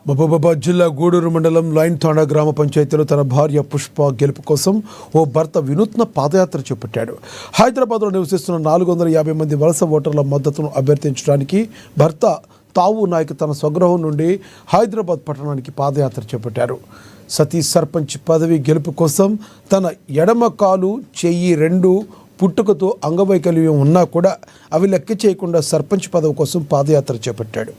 మహబూబాబాద్ జిల్లా గూడూరు మండలం లైన్ తాండా గ్రామ పంచాయతీలో తన భార్య పుష్ప గెలుపు కోసం ఓ భర్త వినూత్న పాదయాత్ర చేపట్టాడు. హైదరాబాద్లో నివసిస్తున్న 450 మంది వలస ఓటర్ల మద్దతును అభ్యర్థించడానికి భర్త తావు నాయక్ తన స్వగృహం నుండి హైదరాబాద్ పట్టణానికి పాదయాత్ర చేపట్టారు. సతీ సర్పంచ్ పదవి గెలుపు కోసం తన ఎడమ కాలు చెయ్యి రెండు పుట్టుకతో అంగవైకల్యం ఉన్నా కూడా అవి లెక్క చేయకుండా సర్పంచ్ పదవి కోసం పాదయాత్ర చేపట్టాడు.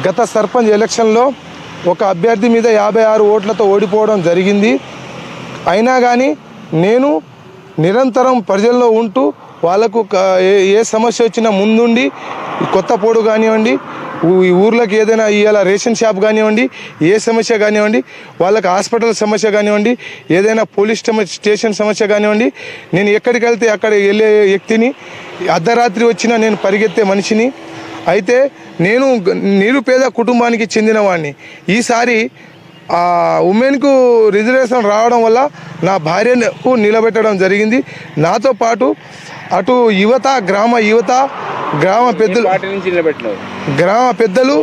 గత సర్పంచ్ ఎలక్షన్లో ఒక అభ్యర్థి మీద 56 ఓట్లతో ఓడిపోవడం జరిగింది. అయినా కానీ నేను నిరంతరం ప్రజల్లో ఉంటూ వాళ్ళకు ఏ సమస్య వచ్చినా ముందుండి కొత్తపోడు కానివ్వండి, ఈ ఊర్లోకి ఏదైనా ఇవాళ రేషన్ షాప్ కానివ్వండి, ఏ సమస్య కానివ్వండి, వాళ్ళకి హాస్పిటల్ సమస్య కానివ్వండి, ఏదైనా పోలీస్ స్టేషన్ సమస్య కానివ్వండి, నేను ఎక్కడికి వెళ్తే అక్కడ వెళ్ళే వ్యక్తిని. అర్ధరాత్రి వచ్చినా నేను పరిగెత్తే మనిషిని. అయితే నేను నిరుపేద కుటుంబానికి చెందిన వాడిని. ఈసారి ఉమెన్కు రిజర్వేషన్ రావడం వల్ల నా భార్యకు నిలబెట్టడం జరిగింది. నాతో పాటు అటు యువత, గ్రామ పెద్దలు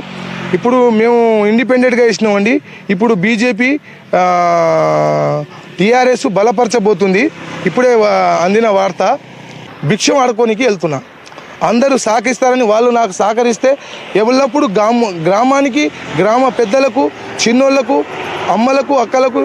ఇప్పుడు మేము ఇండిపెండెంట్గా ఇచ్చినామండి. ఇప్పుడు బీజేపీ టీఆర్ఎస్ బలపరచబోతుంది. ఇప్పుడే అందిన వార్త. భిక్షం ఆడుకోనికి వెళ్తున్నా. అందరూ సహకరిస్తారని వాళ్ళు నాకు సహకరిస్తే ఎల్లప్పుడూ గ్రామానికి, గ్రామ పెద్దలకు, చిన్నోళ్లకు, అమ్మలకు, అక్కలకు